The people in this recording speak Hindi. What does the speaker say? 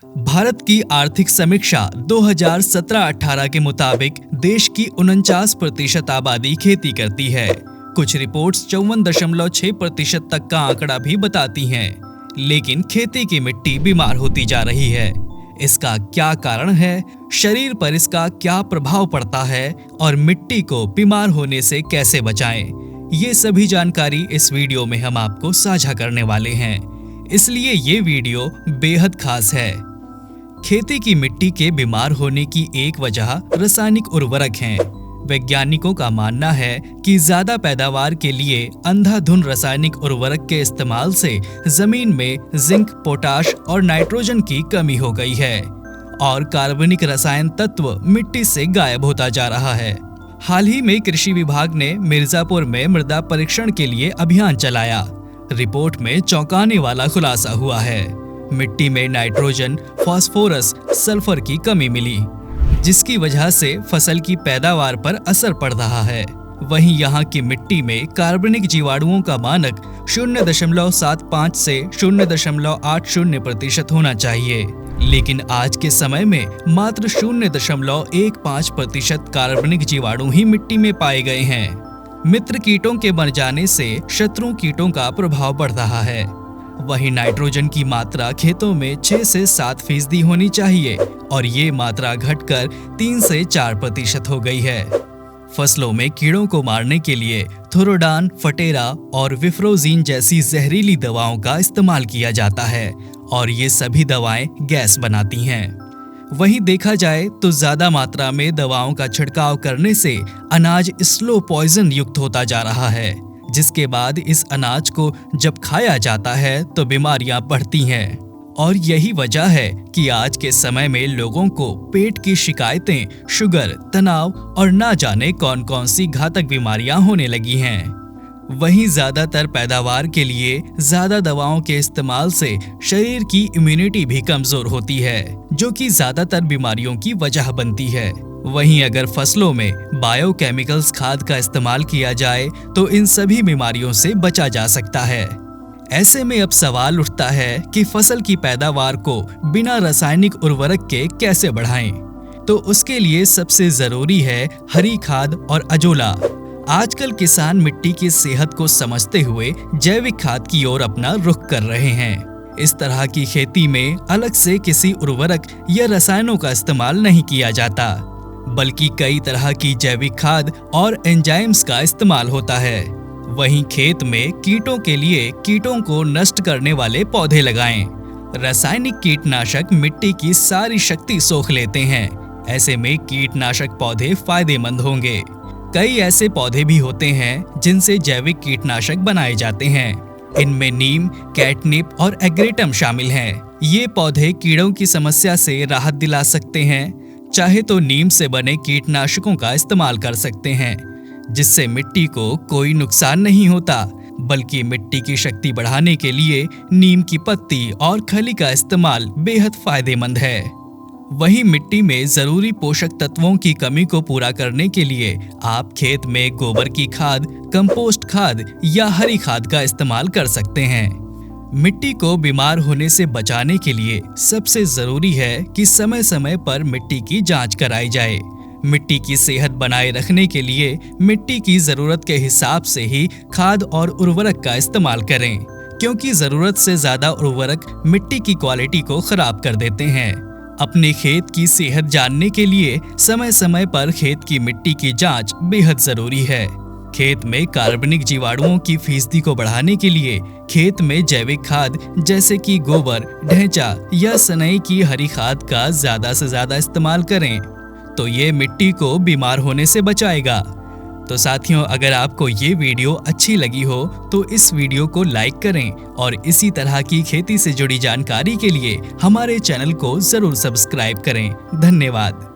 भारत की आर्थिक समीक्षा 2017-18 के मुताबिक देश की 49% आबादी खेती करती है। कुछ रिपोर्ट्स 54.6% तक का आंकड़ा भी बताती हैं। लेकिन खेती की मिट्टी बीमार होती जा रही है। इसका क्या कारण है, शरीर पर इसका क्या प्रभाव पड़ता है और मिट्टी को बीमार होने से कैसे बचाएं? ये सभी जानकारी इस वीडियो में हम आपको साझा करने वाले हैं, इसलिए ये वीडियो बेहद खास है। खेती की मिट्टी के बीमार होने की एक वजह रासायनिक उर्वरक हैं। वैज्ञानिकों का मानना है कि ज्यादा पैदावार के लिए अंधाधुंध रासायनिक उर्वरक के इस्तेमाल से जमीन में जिंक, पोटाश और नाइट्रोजन की कमी हो गई है और कार्बनिक रसायन तत्व मिट्टी से गायब होता जा रहा है। हाल ही में कृषि विभाग ने मिर्जापुर में मृदा परीक्षण के लिए अभियान चलाया। रिपोर्ट में चौंकाने वाला खुलासा हुआ है। मिट्टी में नाइट्रोजन, फास्फोरस, सल्फर की कमी मिली, जिसकी वजह से फसल की पैदावार पर असर पड़ रहा है। वहीं यहाँ की मिट्टी में कार्बनिक जीवाणुओं का मानक 0.75 से 0.80% होना चाहिए, लेकिन आज के समय में मात्र 0.15% कार्बनिक जीवाणु ही मिट्टी में पाए गए हैं। मित्र कीटों के मर जाने से शत्रु कीटों का प्रभाव बढ़ रहा है। वहीं नाइट्रोजन की मात्रा खेतों में 6 से 7% होनी चाहिए और ये मात्रा घटकर 3 से 4% हो गई है। फसलों में कीड़ों को मारने के लिए थोरोडान, फटेरा और विफ्रोजीन जैसी जहरीली दवाओं का इस्तेमाल किया जाता है और ये सभी दवाएं गैस बनाती हैं। वहीं देखा जाए तो ज्यादा मात्रा में दवाओं का छिड़काव करने से अनाज स्लो पॉइजन युक्त होता जा रहा है, जिसके बाद इस अनाज को जब खाया जाता है तो बीमारियां बढ़ती हैं। और यही वजह है कि आज के समय में लोगों को पेट की शिकायतें, शुगर, तनाव और ना जाने कौन कौन सी घातक बीमारियां होने लगी हैं। वहीं ज्यादातर पैदावार के लिए ज्यादा दवाओं के इस्तेमाल से शरीर की इम्यूनिटी भी कमजोर होती है, जो कि ज्यादातर बीमारियों की वजह बनती है। वहीं अगर फसलों में बायोकेमिकल्स खाद का इस्तेमाल किया जाए तो इन सभी बीमारियों से बचा जा सकता है। ऐसे में अब सवाल उठता है कि फसल की पैदावार को बिना रासायनिक उर्वरक के कैसे बढ़ाएं? तो उसके लिए सबसे जरूरी है हरी खाद और अजोला। आजकल किसान मिट्टी की सेहत को समझते हुए जैविक खाद की ओर अपना रुख कर रहे हैं। इस तरह की खेती में अलग से किसी उर्वरक या रसायनों का इस्तेमाल नहीं किया जाता, बल्कि कई तरह की जैविक खाद और एंजाइम्स का इस्तेमाल होता है। वहीं खेत में कीटों के लिए कीटों को नष्ट करने वाले पौधे लगाएं। रासायनिक कीटनाशक मिट्टी की सारी शक्ति सोख लेते हैं। ऐसे में कीटनाशक पौधे फायदेमंद होंगे। कई ऐसे पौधे भी होते हैं जिनसे जैविक कीटनाशक बनाए जाते हैं। इनमें नीम, कैटनिप और एग्रेटम शामिल हैं। ये पौधे कीड़ों की समस्या से राहत दिला सकते हैं। चाहे तो नीम से बने कीटनाशकों का इस्तेमाल कर सकते हैं, जिससे मिट्टी को कोई नुकसान नहीं होता, बल्कि मिट्टी की शक्ति बढ़ाने के लिए नीम की पत्ती और खली का इस्तेमाल बेहद फायदेमंद है। वहीं मिट्टी में जरूरी पोषक तत्वों की कमी को पूरा करने के लिए आप खेत में गोबर की खाद, कंपोस्ट खाद या हरी खाद का इस्तेमाल कर सकते हैं। मिट्टी को बीमार होने से बचाने के लिए सबसे जरूरी है कि समय समय पर मिट्टी की जांच कराई जाए। मिट्टी की सेहत बनाए रखने के लिए मिट्टी की जरूरत के हिसाब से ही खाद और उर्वरक का इस्तेमाल करें, क्योंकि जरूरत से ज्यादा उर्वरक मिट्टी की क्वालिटी को खराब कर देते हैं। अपने खेत की सेहत जानने के लिए समय समय पर खेत की मिट्टी की जांच बेहद जरूरी है। खेत में कार्बनिक जीवाणुओं की फीसदी को बढ़ाने के लिए खेत में जैविक खाद जैसे कि गोबर, ढैंचा या सनई की हरी खाद का ज्यादा से ज्यादा इस्तेमाल करें, तो ये मिट्टी को बीमार होने से बचाएगा। तो साथियों, अगर आपको ये वीडियो अच्छी लगी हो तो इस वीडियो को लाइक करें और इसी तरह की खेती से जुड़ी जानकारी के लिए हमारे चैनल को जरूर सब्सक्राइब करें। धन्यवाद।